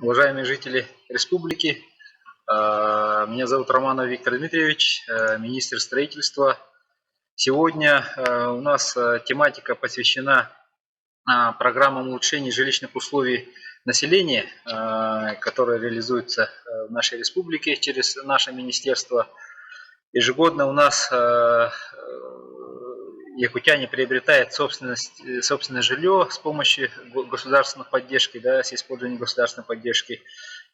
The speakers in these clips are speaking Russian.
Уважаемые жители республики, меня зовут Романов Виктор Дмитриевич, министр строительства. Сегодня у нас тематика посвящена программам улучшения жилищных условий населения, которая реализуется в нашей республике через наше министерство. Ежегодно у нас якутяне приобретают собственное жилье с помощью государственной поддержки, да, с использованием государственной поддержки.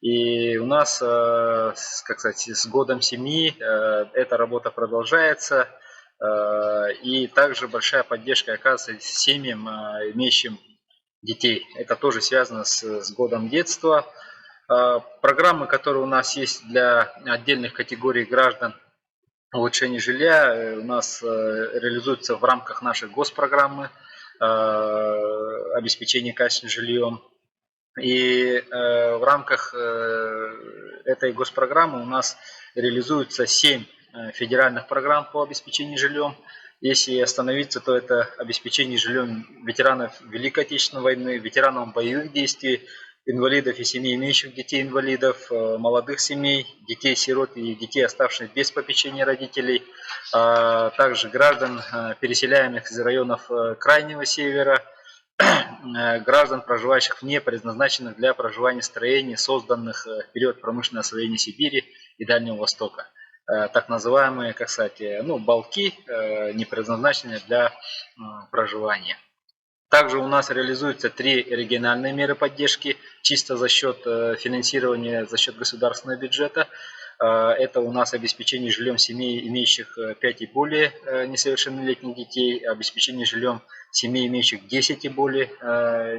И у нас, как сказать, с годом семьи эта работа продолжается. И также большая поддержка оказывается семьям, имеющим детей. Это тоже связано с годом детства. Программы, которые у нас есть для отдельных категорий граждан, улучшение жилья у нас реализуется в рамках нашей госпрограммы обеспечения качественным жильем. И в рамках этой госпрограммы у нас реализуется 7 федеральных программ по обеспечению жильем. Если остановиться, то это обеспечение жильем ветеранов Великой Отечественной войны, ветеранов боевых действий, инвалидов и семей, имеющих детей-инвалидов, молодых семей, детей-сирот и детей, оставшихся без попечения родителей, также граждан, переселяемых из районов Крайнего Севера, граждан, проживающих вне предназначенных для проживания строений, созданных в период промышленного освоения Сибири и Дальнего Востока. Так называемые, кстати, балки, не предназначенные для проживания. Также у нас реализуются 3 региональные меры поддержки, чисто за счет финансирования, за счет государственного бюджета. Это у нас обеспечение жильем семей, имеющих 5 и более несовершеннолетних детей, обеспечение жильем семей, имеющих 10 и более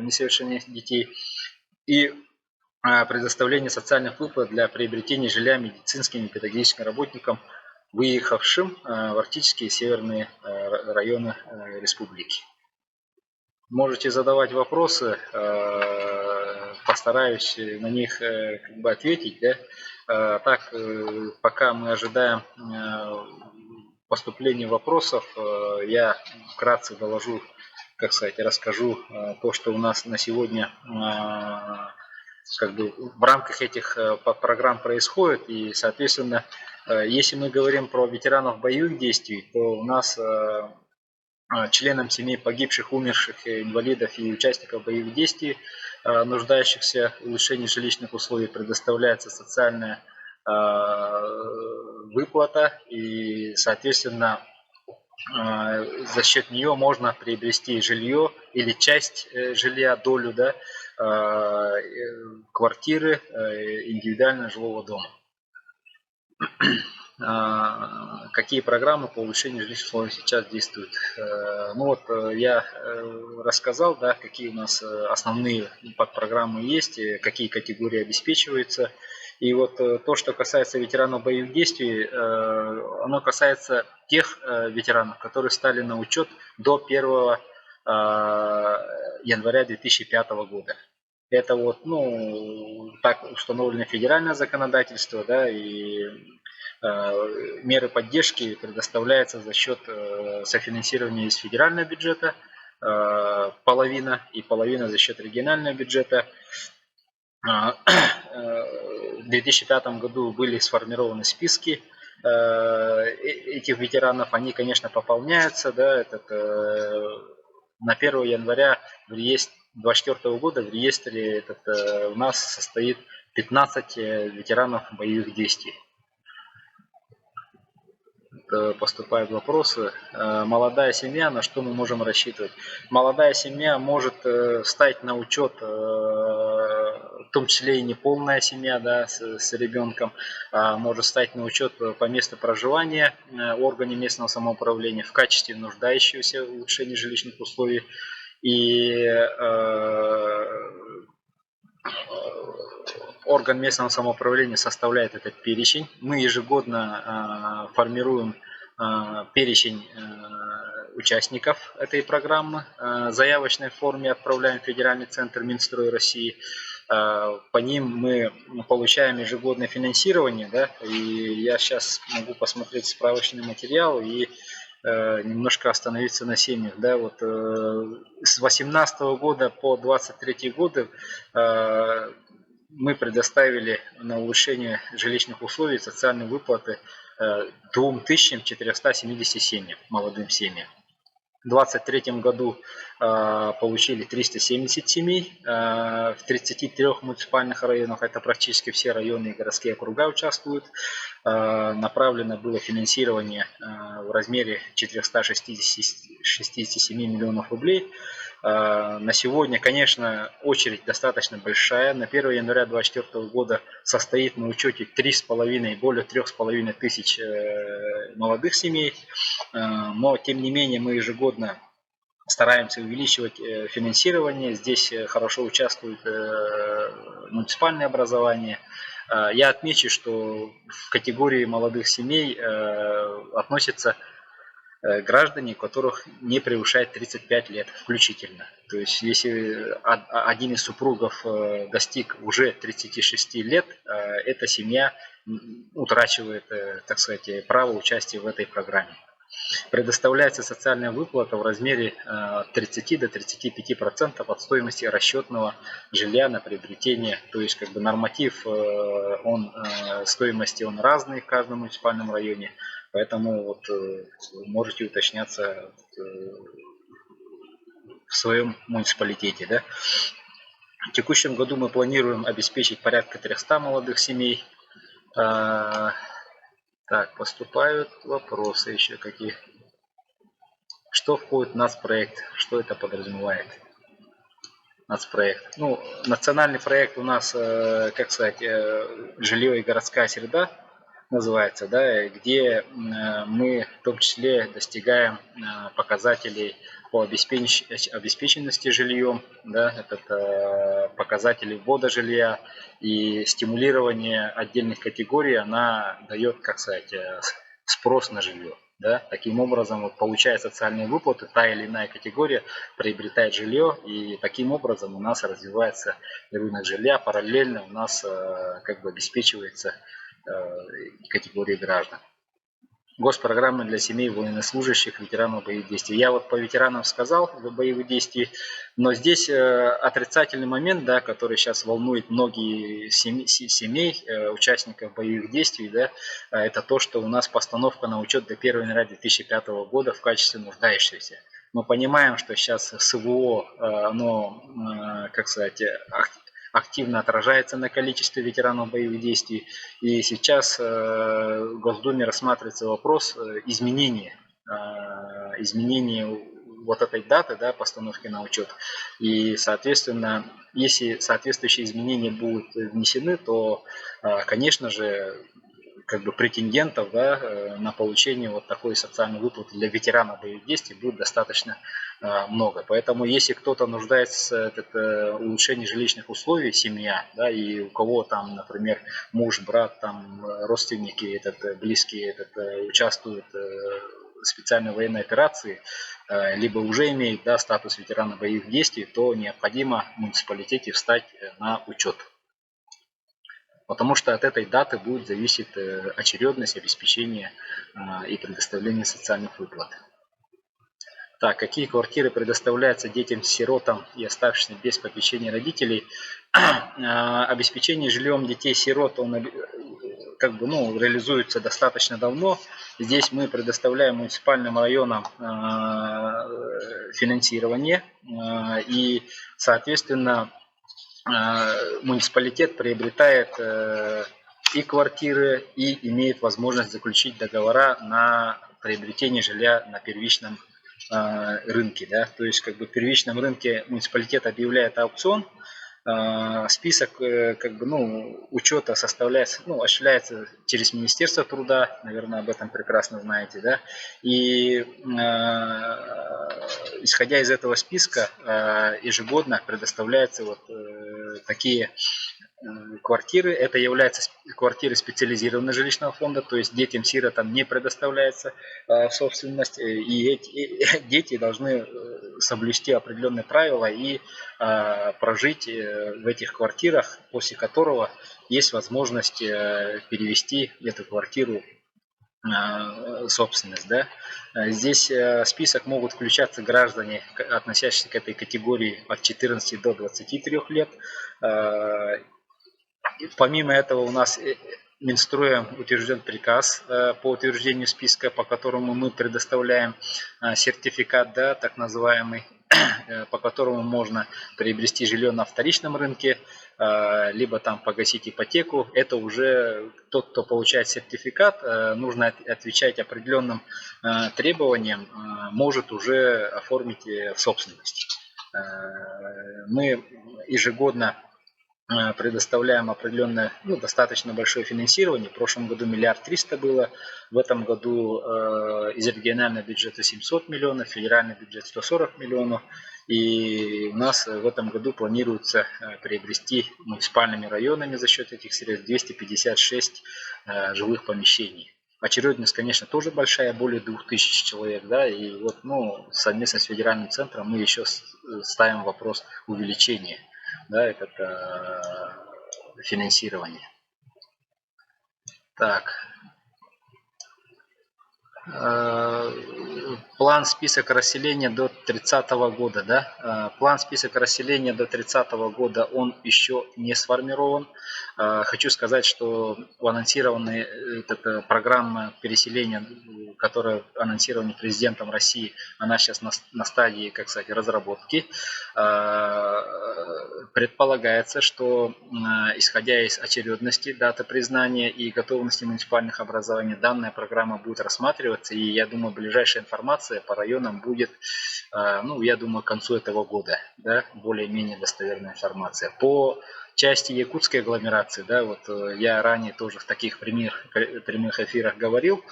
несовершеннолетних детей, и предоставление социальных выплат для приобретения жилья медицинским и педагогическим работникам, выехавшим в арктические и северные районы республики. Можете задавать вопросы, постараюсь на них ответить. Да? Так, пока мы ожидаем поступления вопросов, я вкратце доложу, расскажу то, что у нас на сегодня в рамках этих программ происходит. И, соответственно, если мы говорим про ветеранов боевых действий, то у нас членам семей погибших, умерших, инвалидов и участников боевых действий, нуждающихся в улучшении жилищных условий, предоставляется социальная выплата, и, соответственно, за счет нее можно приобрести жилье или часть жилья, долю, да, квартиры, индивидуального жилого дома. Какие программы по улучшению жилищных условий сейчас действуют? Я рассказал, да, какие у нас основные подпрограммы есть, какие категории обеспечиваются. И то, что касается ветеранов боевых действий, оно касается тех ветеранов, которые стали на учет до 1 января 2005 года. Это так установлено федеральное законодательство, да, и меры поддержки предоставляются за счет софинансирования из федерального бюджета, половина, и половина за счет регионального бюджета. В 2005 году были сформированы списки этих ветеранов, они, конечно, пополняются, да, на 1 января в реестре 2024 года в реестре у нас состоит 15 ветеранов боевых действий. Поступают вопросы. Молодая семья, на что мы можем рассчитывать? Молодая семья может встать на учет, в том числе и неполная семья, да, с ребенком, может встать на учет по месту проживания в органе местного самоуправления в качестве нуждающегося в улучшении жилищных условий. И орган местного самоуправления составляет этот перечень. Мы ежегодно формируем перечень участников этой программы. В заявочной форме отправляем в Федеральный центр Минстрой России. По ним мы получаем ежегодное финансирование. Да, и я сейчас могу посмотреть справочный материал и немножко остановиться на семьях. Да, с 2018 года по 2023 год мы предоставили на улучшение жилищных условий социальные выплаты 2470 семьям, молодым семьям. В 2023 году получили 370 семей в 33 муниципальных районах, это практически все районы и городские округа участвуют. Направлено было финансирование в размере 467 миллионов рублей. На сегодня, конечно, очередь достаточно большая. На 1 января 2024 года состоит на учете более 3,5 тысяч молодых семей. Но, тем не менее, мы ежегодно стараемся увеличивать финансирование. Здесь хорошо участвует муниципальное образование. Я отмечу, что в категории молодых семей относятся граждане, у которых не превышает 35 лет включительно. То есть, если один из супругов достиг уже 36 лет, эта семья утрачивает, так сказать, право участия в этой программе. Предоставляется социальная выплата в размере от 30 до 35% от стоимости расчетного жилья на приобретение. То есть, как бы норматив стоимости он разный в каждом муниципальном районе. Поэтому вот можете уточняться в своем муниципалитете. Да? В текущем году мы планируем обеспечить порядка 300 молодых семей. Так, поступают вопросы еще какие. Что входит в нацпроект? Что это подразумевает? Нацпроект. Ну, национальный проект у нас, как сказать, жилье и городская среда называется, да, где мы в том числе достигаем показателей по обеспеченности жильем, да, это показатели ввода жилья и стимулирование отдельных категорий, она дает, как сказать, спрос на жилье. Да? Таким образом, вот, получая социальные выплаты, та или иная категория приобретает жилье, и таким образом у нас развивается рынок жилья, параллельно у нас как бы обеспечивается категории граждан. Госпрограммы для семей военнослужащих, ветеранов боевых действий. Я вот по ветеранам сказал боевых действий, но здесь отрицательный момент, да, который сейчас волнует многие семей, участников боевых действий, да, это то, что у нас постановка на учет до 1 января 2005 года в качестве нуждающихся. Мы понимаем, что сейчас СВО, оно, как сказать, активно отражается на количестве ветеранов боевых действий. И сейчас в Госдуме рассматривается вопрос изменения вот этой даты, да, постановки на учет. И, соответственно, если соответствующие изменения будут внесены, то, конечно же, как бы претендентов, да, на получение вот такой социальной выплаты для ветеранов боевых действий будет достаточно много. Поэтому если кто-то нуждается в улучшении жилищных условий, семья, да, и у кого там, например, муж, брат, там, родственники, близкие участвуют в специальной военной операции, либо уже имеют, да, статус ветерана боевых действий, то необходимо в муниципалитете встать на учет. Потому что от этой даты будет зависеть очередность обеспечения и предоставления социальных выплат. Так, какие квартиры предоставляются детям-сиротам и оставшимся без попечения родителей? Обеспечение жильем детей-сирот как бы, реализуется достаточно давно. Здесь мы предоставляем муниципальным районам финансирование и, соответственно, муниципалитет приобретает и квартиры, и имеет возможность заключить договора на приобретение жилья на первичном рынке. Да? То есть, как бы в первичном рынке муниципалитет объявляет аукцион, список учета составляется, осуществляется через Министерство труда, наверное, об этом прекрасно знаете, да, и исходя из этого списка ежегодно предоставляются вот такие квартиры. Это являются квартиры специализированного жилищного фонда, то есть детям-сиротам не предоставляется в собственность, и эти дети должны соблюсти определенные правила и прожить в этих квартирах, после которого есть возможность перевести эту квартиру собственность. Да? Здесь в список могут включаться граждане, относящиеся к этой категории от 14 до 23 лет. Помимо этого у нас Минстроем утвержден приказ по утверждению списка, по которому мы предоставляем сертификат, да, так называемый, по которому можно приобрести жилье на вторичном рынке, либо там погасить ипотеку. Это уже тот, кто получает сертификат, нужно отвечать определенным требованиям, может уже оформить в собственность. Мы ежегодно предоставляем определенное, достаточно большое финансирование. В прошлом году 1 300 000 было, в этом году из регионального бюджета 700 миллионов, федеральный бюджет 140 миллионов. И у нас в этом году планируется приобрести муниципальными районами за счет этих средств 256 жилых помещений. Очередность, конечно, тоже большая, более 2000 человек, да, и вот, совместно с федеральным центром мы еще ставим вопрос увеличения, да, это финансирование. Так. План список расселения до 30 года, да? План список расселения до 30 года, он еще не сформирован. Хочу сказать, что анонсированная эта программа переселения, которая анонсирована президентом России, она сейчас на стадии, как сказать, разработки. Предполагается, что исходя из очередности, даты признания и готовности муниципальных образований, данная программа будет рассматриваться, и я думаю, ближайшая информация по районам будет, я думаю, к концу этого года, да, более-менее достоверная информация. По части якутской агломерации, да, вот я ранее тоже в таких прямых эфирах говорил,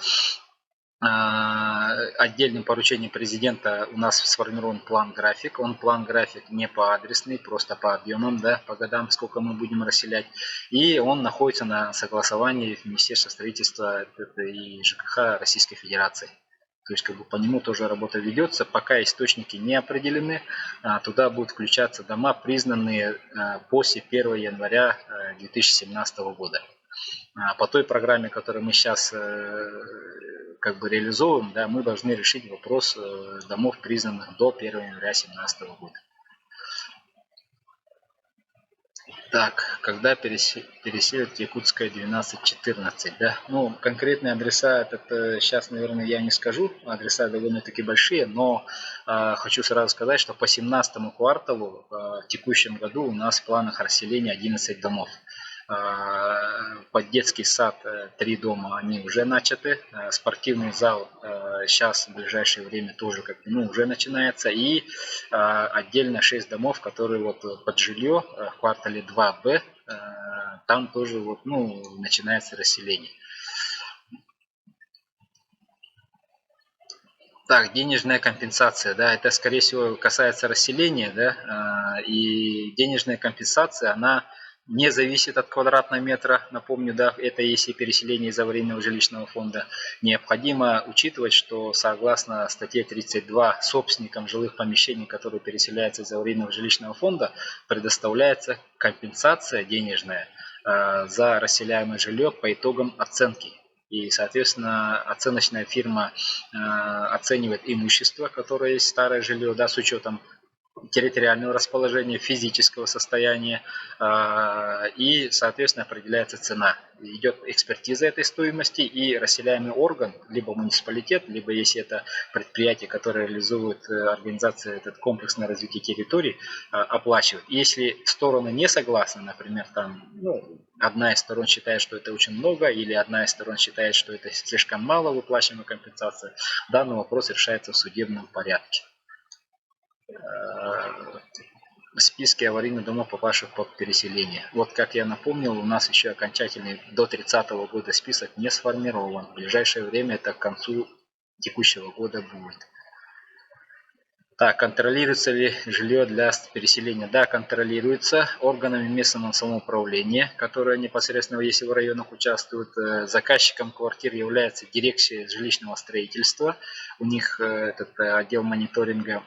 отдельным поручением президента у нас сформирован план-график. Он план-график не по адресный, просто по объемам, да, по годам, сколько мы будем расселять. И он находится на согласовании в Министерстве строительства и ЖКХ Российской Федерации. То есть по нему тоже работа ведется. Пока источники не определены, туда будут включаться дома, признанные после 1 января 2017 года. По той программе, которую мы сейчас реализовываем, да, мы должны решить вопрос домов, признанных до 1 января 2017 года. Так, когда переселят Якутская 12-14, да? Конкретные адреса, это сейчас, наверное, я не скажу, адреса довольно-таки большие, но хочу сразу сказать, что по 17 кварталу в текущем году у нас в планах расселения 11 домов. Под детский сад 3 дома, они уже начаты. Спортивный зал сейчас в ближайшее время тоже уже начинается. И отдельно 6 домов, которые под жилье в квартале 2Б, там тоже начинается расселение. Так, денежная компенсация, да, это скорее всего касается расселения, да, и денежная компенсация, она не зависит от квадратного метра, напомню, да, это если переселение из аварийного жилищного фонда. Необходимо учитывать, что согласно статье 32 собственникам жилых помещений, которые переселяются из аварийного жилищного фонда, предоставляется компенсация денежная за расселяемое жилье по итогам оценки. И, соответственно, оценочная фирма оценивает имущество, которое есть старое жилье, да, с учетом территориального расположения, физического состояния, и, соответственно, определяется цена. Идет экспертиза этой стоимости, и расселяемый орган, либо муниципалитет, либо если это предприятие, которое реализует организация этот комплексное развитие территорий, оплачивает. Если стороны не согласны, например, там, одна из сторон считает, что это очень много, или одна из сторон считает, что это слишком мало выплачиваемая компенсация, данный вопрос решается в судебном порядке. В списке аварийных домов, попавших под переселение. Вот как я напомнил, у нас еще окончательный до 30 года список не сформирован. В ближайшее время это к концу текущего года будет. Так, контролируется ли жилье для переселения? Да, контролируется органами местного самоуправления, которые непосредственно, если в районах участвуют. Заказчиком квартир является дирекция жилищного строительства. У них этот отдел мониторинга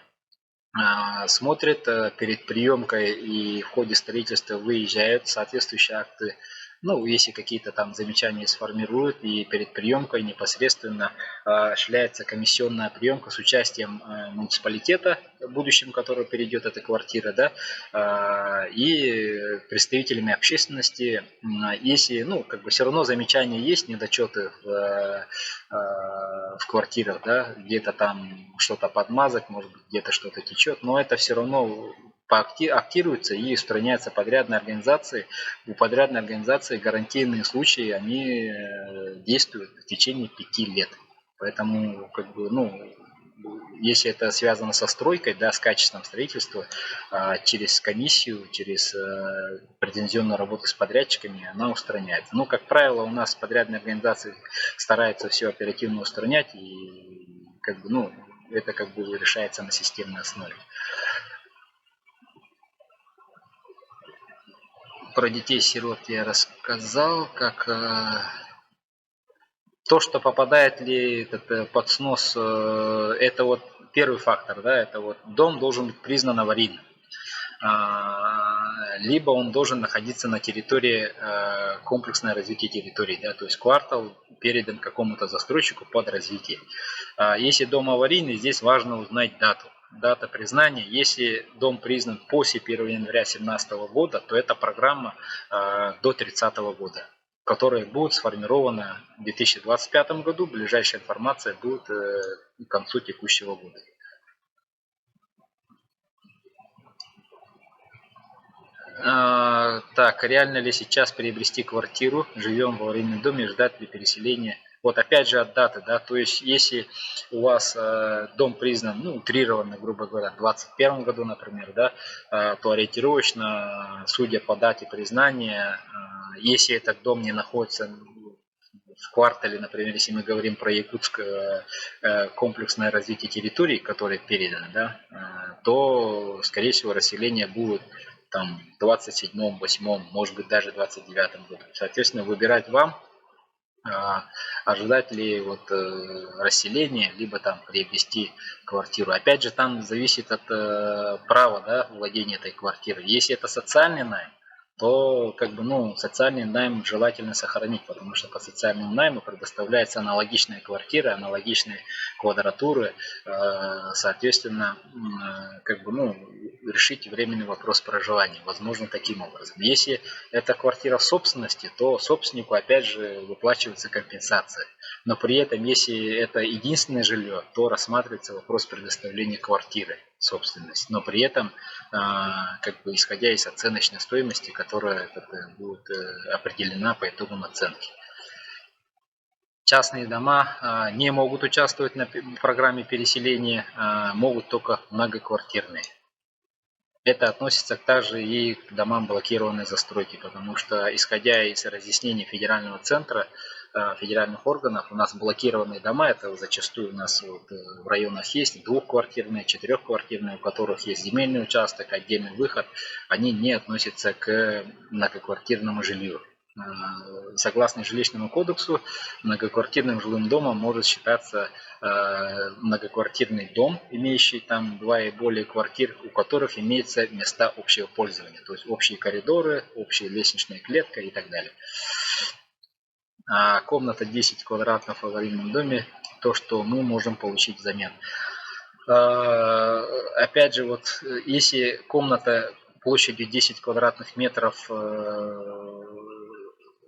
смотрят перед приемкой и в ходе строительства выезжают соответствующие акты Ну, если какие-то там замечания сформируют, и перед приемкой непосредственно осуществляется комиссионная приемка с участием муниципалитета, в будущем который перейдет эта квартира, да, и представителями общественности. Если, ну, как бы все равно замечания есть, недочеты в квартирах, да, где-то там что-то подмазать, может быть, где-то что-то течет, но это все равно актируется и устраняется подрядной организацией. У подрядной организации гарантийные случаи, они действуют в течение 5 лет. Поэтому, как бы, ну, если это связано со стройкой, да, с качеством строительства, через комиссию, через претензионную работу с подрядчиками, она устраняется. Ну, как правило, у нас подрядные организации стараются все оперативно устранять, и как бы, ну, это как бы решается на системной основе. Про детей-сирот я рассказал, как то, что попадает ли этот под снос, это вот первый фактор, да, это вот дом должен быть признан аварийным, либо он должен находиться на территории комплексное развитие территории, да, то есть квартал передан какому-то застройщику под развитие. Если дом аварийный, здесь важно узнать дату. Дата признания. Если дом признан после 1 января 2017 года, то это программа до 30 года, которая будет сформирована в 2025 году. Ближайшая информация будет к концу текущего года. Так, реально ли сейчас приобрести квартиру, живем в аварийном доме, ждать ли переселения? Вот опять же от даты, да, то есть если у вас дом признан, ну, утрированно, грубо говоря, в 2021 году, например, да, то ориентировочно, судя по дате признания, если этот дом не находится в квартале, например, если мы говорим про Якутск, комплексное развитие территорий, которое передано, да, то, скорее всего, расселение будет там в 27-м, 8-м, может быть даже 29-м году. Соответственно, выбирать вам, ожидать ли вот расселения, либо там приобрести квартиру. Опять же, там зависит от права, да, владения этой квартирой. Если это социальный найм, то как бы, ну, социальный найм желательно сохранить, потому что по социальному найму предоставляется аналогичная квартира, аналогичные квадратуры, соответственно, как бы, ну, решить временный вопрос проживания, возможно, таким образом. Если это квартира в собственности, то собственнику опять же выплачивается компенсация. Но при этом, если это единственное жилье, то рассматривается вопрос предоставления квартиры в собственность. Но при этом, как бы исходя из оценочной стоимости, которая будет определена по итогам оценки. Частные дома не могут участвовать на программе переселения, могут только многоквартирные. Это относится также и к домам блокированной застройки, потому что, исходя из разъяснений федерального центра, федеральных органов, у нас блокированные дома, это зачастую у нас вот в районах есть двухквартирные, четырехквартирные, у которых есть земельный участок, отдельный выход, они не относятся к многоквартирному жилью. Согласно жилищному кодексу, многоквартирным жилым домом может считаться многоквартирный дом, имеющий там 2 и более квартир, у которых имеются места общего пользования, то есть общие коридоры, общая лестничная клетка и так далее. Комната 10 квадратов в аварийном доме, то, что мы можем получить взамен. Опять же, вот если комната площадью 10 квадратных метров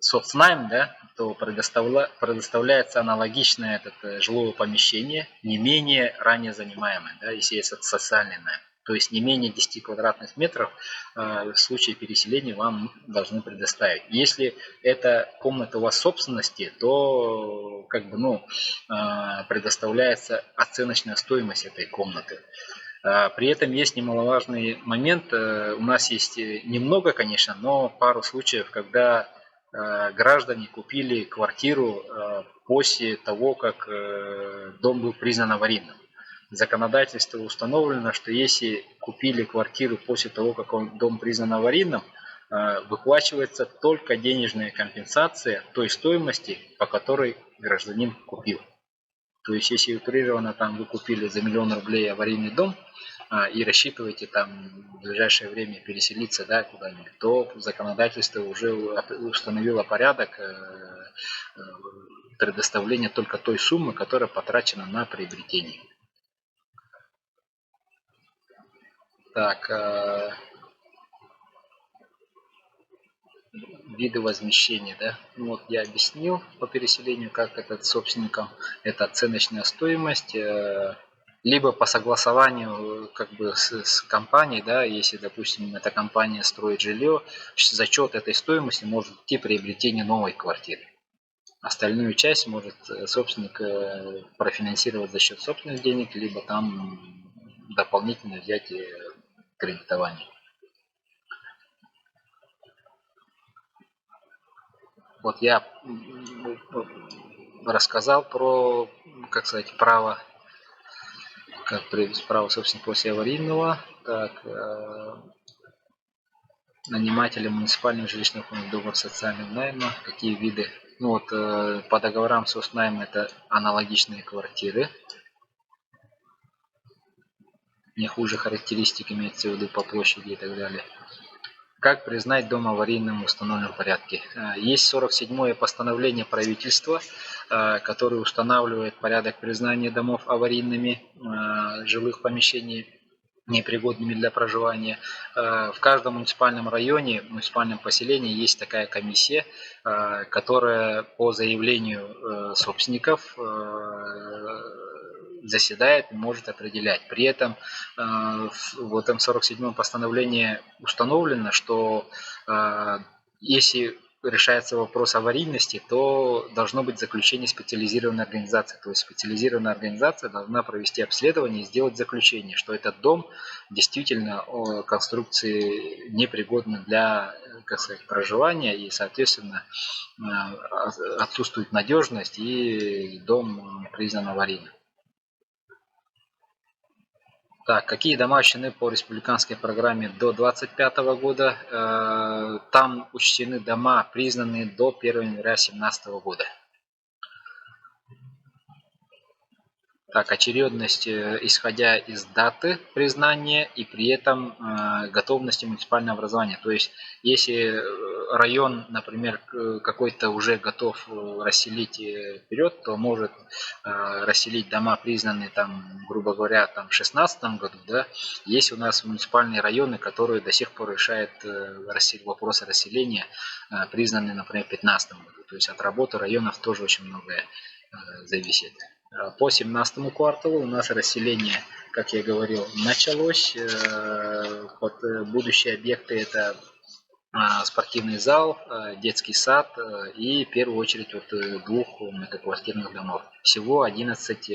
соцнайм, да, то предоставляется аналогичное жилое помещение, не менее ранее занимаемое, да, если есть социальный найм. То есть не менее 10 квадратных метров в случае переселения вам должны предоставить. Если эта комната у вас в собственности, то как бы, ну, предоставляется оценочная стоимость этой комнаты. При этом есть немаловажный момент. У нас есть немного, конечно, но пару случаев, когда граждане купили квартиру после того, как дом был признан аварийным. В законодательстве установлено, что если купили квартиру после того, как дом признан аварийным, выплачивается только денежная компенсация той стоимости, по которой гражданин купил. То есть, если утрированно там вы купили за 1 000 000 рублей аварийный дом, и рассчитываете там в ближайшее время переселиться, да, куда-нибудь, то законодательство уже установило порядок предоставления только той суммы, которая потрачена на приобретение. Так, виды возмещения, да. Ну, вот я объяснил по переселению, как это собственникам. Это оценочная стоимость, либо по согласованию как бы с компанией, да, если, допустим, эта компания строит жилье, за счет этой стоимости может идти приобретение новой квартиры. Остальную часть может собственник профинансировать за счет собственных денег, либо там дополнительно взять кредитование. Вот я рассказал про, как сказать, право, как приобрести право собственника после аварийного. Так, нанимателя муниципального жилищного фонда, договор социального найма, какие виды. Ну вот по договорам соцнайма это аналогичные квартиры. Не хуже характеристик имеется в виду по площади и так далее. Как признать дом аварийным в установленном порядке? Есть 47-е постановление правительства, которое устанавливает порядок признания домов аварийными, жилых помещений непригодными для проживания. В каждом муниципальном районе, муниципальном поселении есть такая комиссия, которая по заявлению собственников заседает и может определять. При этом в этом 47-м постановлении установлено, что если решается вопрос аварийности, то должно быть заключение специализированной организации. То есть специализированная организация должна провести обследование и сделать заключение, что этот дом действительно конструкции непригодны для, как сказать, проживания, и, соответственно, отсутствует надежность, и дом признан аварийным. Так, какие дома учтены по республиканской программе до 2025 года? Там учтены дома, признанные до 1 января 2017 года. Так, очередность, исходя из даты признания и при этом готовности муниципального образования. То есть, если район, например, какой-то уже готов расселить вперед, то может расселить дома, признанные там, грубо говоря, там, в 2016 году. Да? Есть у нас муниципальные районы, которые до сих пор решают вопросы расселения, признанные, например, в 2015 году. То есть от работы районов тоже очень многое зависит. По 17 кварталу у нас расселение, как я говорил, началось. Под будущие объекты это спортивный зал, детский сад и в первую очередь вот 2 многоквартирных домов. Всего 11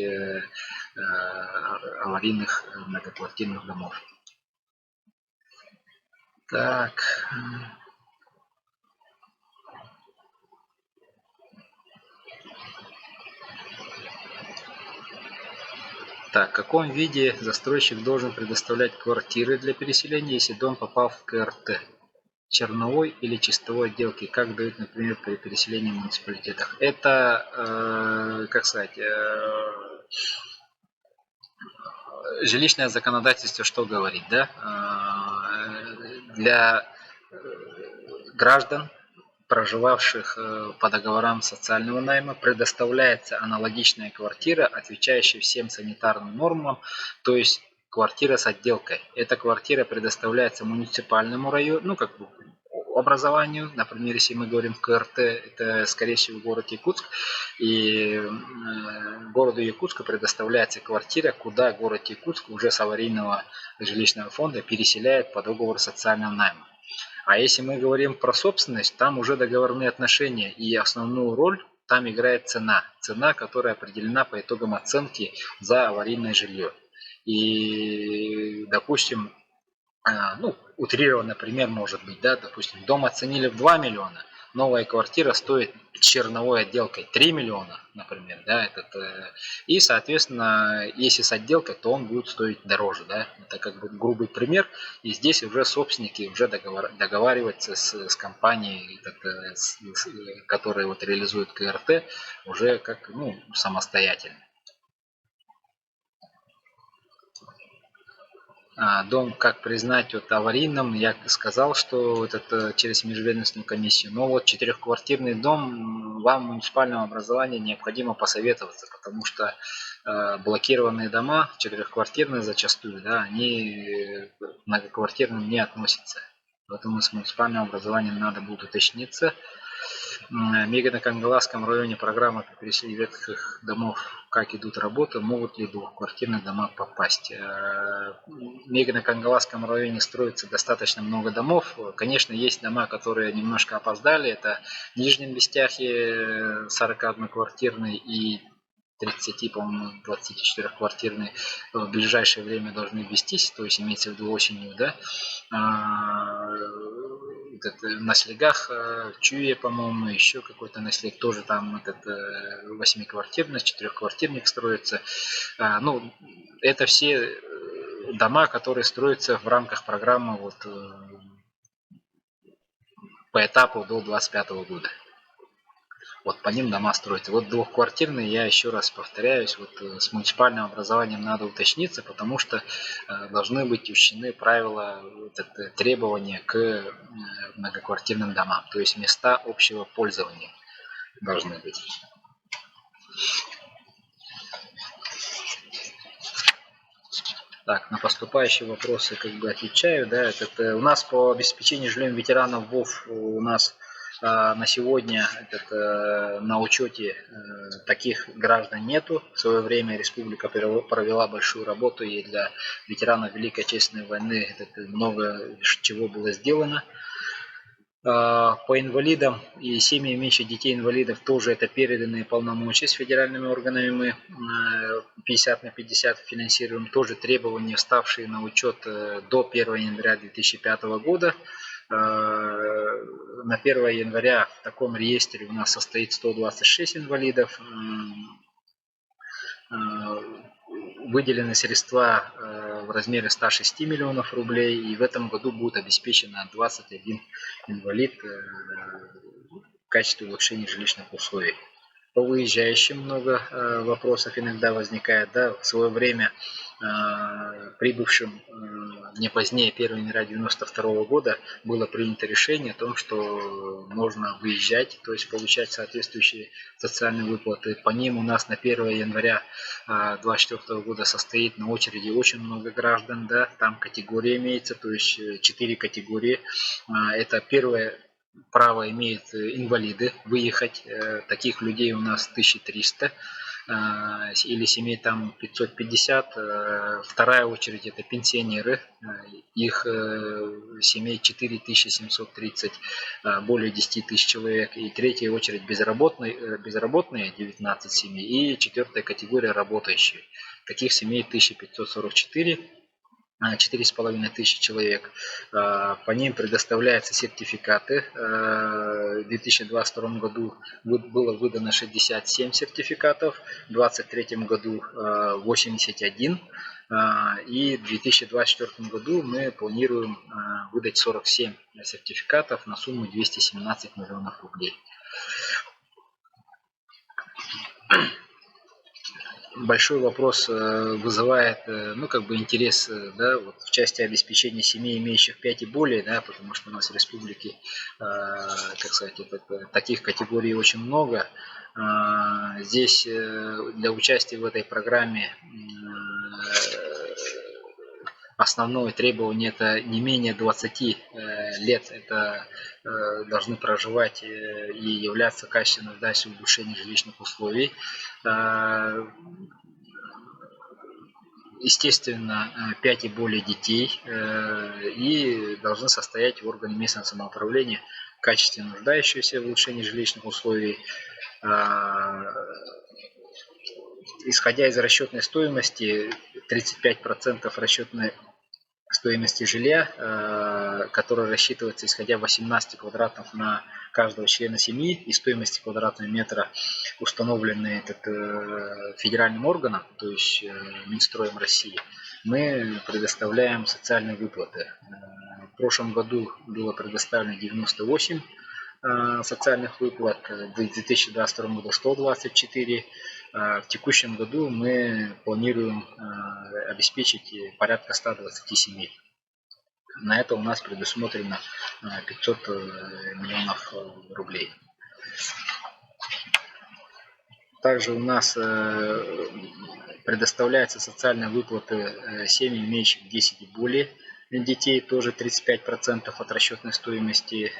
аварийных многоквартирных домов. Так. Так, в каком виде застройщик должен предоставлять квартиры для переселения, если дом попал в КРТ? Черновой или чистовой отделки, как дают, например, при переселении в муниципалитетах. Это, как сказать, жилищное законодательство что говорит, да? Для граждан, проживавших по договорам социального найма, предоставляется аналогичная квартира, отвечающая всем санитарным нормам, то есть квартира с отделкой. Эта квартира предоставляется муниципальному району, ну как бы образованию, например, если мы говорим КРТ, это скорее всего город Якутск, и городу Якутску предоставляется квартира, куда город Якутск уже с аварийного жилищного фонда переселяет по договору социального найма. А если мы говорим про собственность, там уже договорные отношения, и основную роль там играет цена. Цена, которая определена по итогам оценки за аварийное жилье. И, допустим, ну, утрированный пример может быть, да, допустим, дом оценили в 2 миллиона, новая квартира стоит черновой отделкой 3 миллиона, например, да, и, соответственно, если с отделкой, то он будет стоить дороже, да, это как бы грубый пример, и здесь уже собственники уже договариваются с компанией, которая вот реализует КРТ, уже как, ну, самостоятельно. Дом как признать вот аварийным, я сказал, что это через межведомственную комиссию. Но вот четырехквартирный дом, вам в муниципальном образовании необходимо посоветоваться, потому что блокированные дома, четырехквартирные зачастую, да, они к многоквартирным не относятся. Поэтому с муниципальным образованием надо будет уточниться. В Мегано-Кангаласском районе программа по переселению ветхих домов «Как идут работы», могут ли двухквартирные дома попасть. В Мегано-Кангаласском районе строится достаточно много домов. Конечно, есть дома, которые немножко опоздали. Это в Нижнем Бестяхе 41-квартирный и 30, по-моему, 24-квартирный в ближайшее время должны ввестись, то есть имеется в виду осенью, да. На слегах Чуе, по-моему, еще какой-то наслег, тоже там этот 8-квартирный, 4-квартирник строится. Ну, это все дома, которые строятся в рамках программы вот, по этапу до 2025 года. Вот по ним дома строить. Вот двухквартирные, я еще раз повторяюсь, вот с муниципальным образованием надо уточниться, потому что должны быть учтены правила, требования к многоквартирным домам, то есть места общего пользования должны быть. Так, на поступающие вопросы как бы отвечаю, да, у нас по обеспечению жильем ветеранов ВОВ у нас на сегодня на учете таких граждан нету. В свое время республика провела большую работу, и для ветеранов Великой Отечественной войны много чего было сделано. По инвалидам и семьям меньше детей инвалидов тоже это переданные полномочия с федеральными органами. Мы 50/50 финансируем. Тоже требования, вставшие на учет до 1 января 2005 года. На 1 января в таком реестре у нас состоит 126 инвалидов. Выделены средства в размере 106 миллионов рублей, и в этом году будет обеспечено 21 инвалид в качестве улучшения жилищных условий. По выезжающим много вопросов иногда возникает. Да, в свое время прибывшим не позднее 1 января 1992 года было принято решение о том, что можно выезжать, то есть получать соответствующие социальные выплаты. По ним у нас на 1 января 2024 года состоит на очереди очень много граждан. Да, там категория имеется, то есть 4 категории. Это первое. Право имеют инвалиды выехать. Таких людей у нас 1300. Или семей там 550. Вторая очередь это пенсионеры. Их семей 4730, более 10 тысяч человек. И третья очередь безработные 19 семей. И четвертая категория работающие. Таких семей 1544. 4500 человек. По ним предоставляются сертификаты. В 2022 году было выдано 67 сертификатов, в 2023 году 81. И в 2024 году мы планируем выдать 47 сертификатов на сумму 217 миллионов рублей. Большой вопрос вызывает, интерес, да, вот в части обеспечения семей, имеющих 5 и более, да, потому что у нас в республике, таких категорий очень много. Здесь для участия в этой программе основное требование это не менее 20 лет, это должны проживать и являться качественно нуждающимся в улучшении жилищных условий. Естественно, 5 и более детей и должны состоять в органе местного самоуправления качественно нуждающиеся в улучшении жилищных условий. Исходя из расчетной стоимости, 35% расчетной стоимости жилья, которая рассчитывается исходя 18 квадратов на каждого члена семьи и стоимости квадратного метра, установленные федеральным органом, то есть Минстроем России, мы предоставляем социальные выплаты. В прошлом году было предоставлено 98 социальных выплат, в 2022 году 124. В текущем году мы планируем обеспечить порядка 120 семей. На это у нас предусмотрено 500 миллионов рублей. Также у нас предоставляются социальные выплаты семьям, имеющим 10 и более детей, тоже 35% от расчетной стоимости.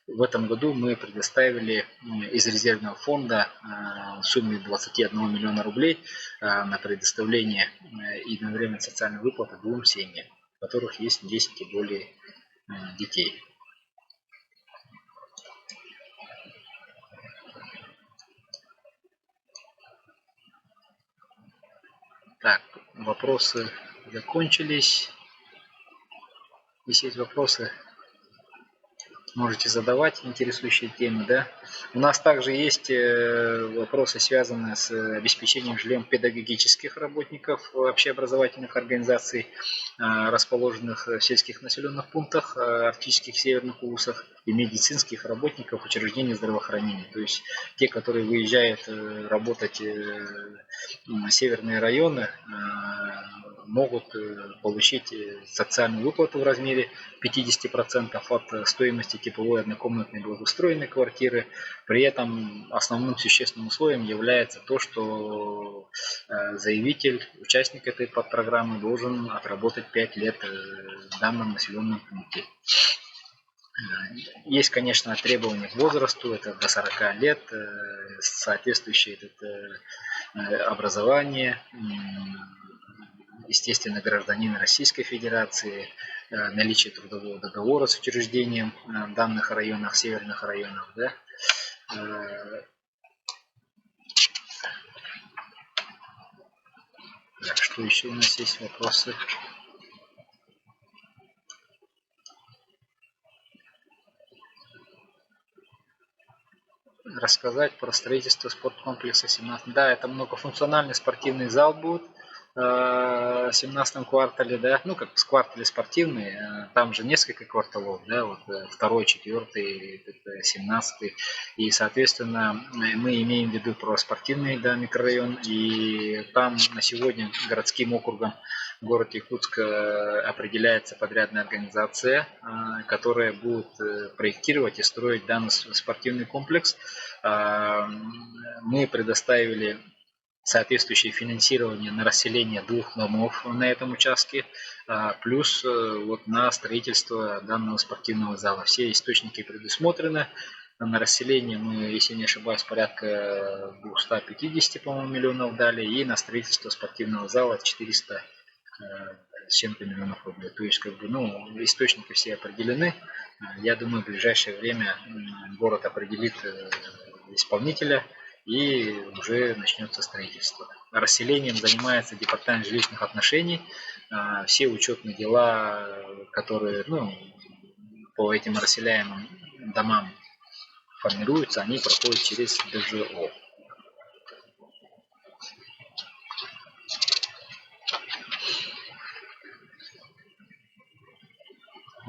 В этом году мы предоставили из резервного фонда в сумме 21 миллиона рублей на предоставление единовременной социальной выплаты двум семьям, у которых есть 10 и более детей. Так, вопросы закончились. Если есть вопросы, можете задавать интересующие темы, да. У нас также есть вопросы, связанные с обеспечением жильем педагогических работников общеобразовательных организаций, расположенных в сельских населенных пунктах, арктических северных улусах, и медицинских работников учреждений здравоохранения. То есть те, которые выезжают работать в северные районы, могут получить социальную выплату в размере 50% от стоимости тепловой однокомнатной благоустроенной квартиры. При этом основным существенным условием является то, что заявитель, участник этой подпрограммы должен отработать 5 лет в данном населенном пункте. Есть, конечно, требования к возрасту, это до 40 лет, соответствующее образование, естественно, гражданин Российской Федерации, наличие трудового договора с учреждением в данных районах, северных районах. Да? Так, что еще у нас есть вопросы? Рассказать про строительство спорткомплекса 17. Да, это многофункциональный спортивный зал будет в 17 квартале, да, ну как в квартале спортивный, там же несколько кварталов, да, вот второй, четвертый, 17, и соответственно мы имеем в виду про спортивный, да, микрорайон, и там на сегодня городским округом город Якутск определяется подрядная организация, которая будет проектировать и строить данный спортивный комплекс. Мы предоставили соответствующее финансирование на расселение 2 домов на этом участке, плюс вот на строительство данного спортивного зала. Все источники предусмотрены. На расселение мы, если не ошибаюсь, порядка 250, по-моему, миллионов дали, и на строительство спортивного зала 400 с чем-то миллионов рублей. То есть, как бы, ну, источники все определены. Я думаю, в ближайшее время город определит исполнителя, и уже начнется строительство. Расселением занимается департамент жилищных отношений. Все учетные дела, которые по этим расселяемым домам формируются, они проходят через ДЖО.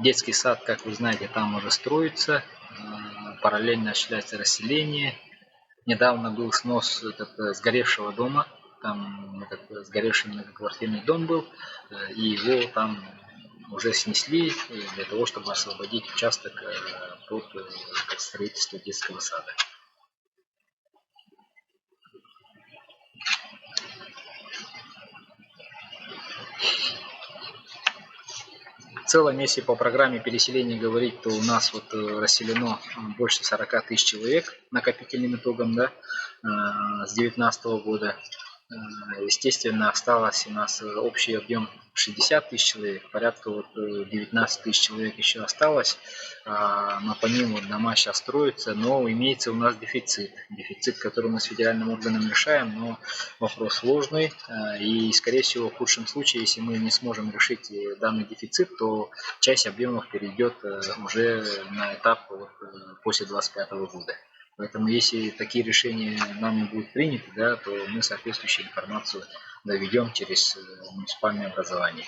Детский сад, как вы знаете, там уже строится. Параллельно осуществляется расселение. Недавно был снос сгоревшего дома, там сгоревший многоквартирный дом был, и его там уже снесли для того, чтобы освободить участок под строительство детского сада. В целом, если по программе переселения говорить, то у нас вот расселено больше 40 тысяч человек накопительным итогом, да, с 2019 года. Естественно, осталось у нас общий объем 60 тысяч человек, порядка 19 тысяч человек еще осталось, но по ним вот дома сейчас строятся, но имеется у нас дефицит, который мы с федеральным органом решаем, но вопрос сложный, и скорее всего в худшем случае, если мы не сможем решить данный дефицит, то часть объемов перейдет уже на этап после 2025 года. Поэтому если такие решения нами будут приняты, да, то мы соответствующую информацию доведем через муниципальное образование.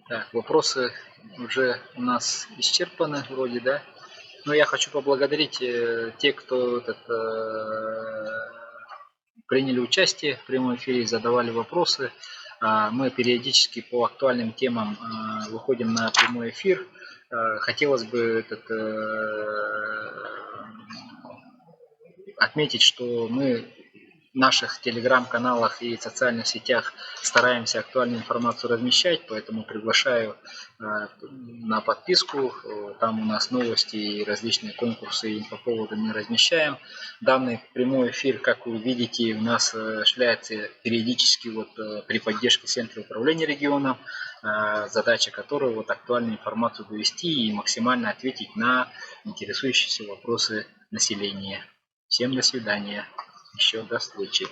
Так, вопросы уже у нас исчерпаны вроде, да? Но я хочу поблагодарить тех, кто приняли участие в прямом эфире, задавали вопросы. Мы периодически по актуальным темам выходим на прямой эфир. Хотелось бы отметить, что мы в наших телеграм-каналах и социальных сетях стараемся актуальную информацию размещать, поэтому приглашаю на подписку. Там у нас новости и различные конкурсы и инфоповоды мы размещаем. Данный прямой эфир, как вы видите, у нас осуществляется периодически при поддержке Центра управления регионом, задача которой актуальную информацию довести и максимально ответить на интересующиеся вопросы населения. Всем до свидания. Еще до встречи.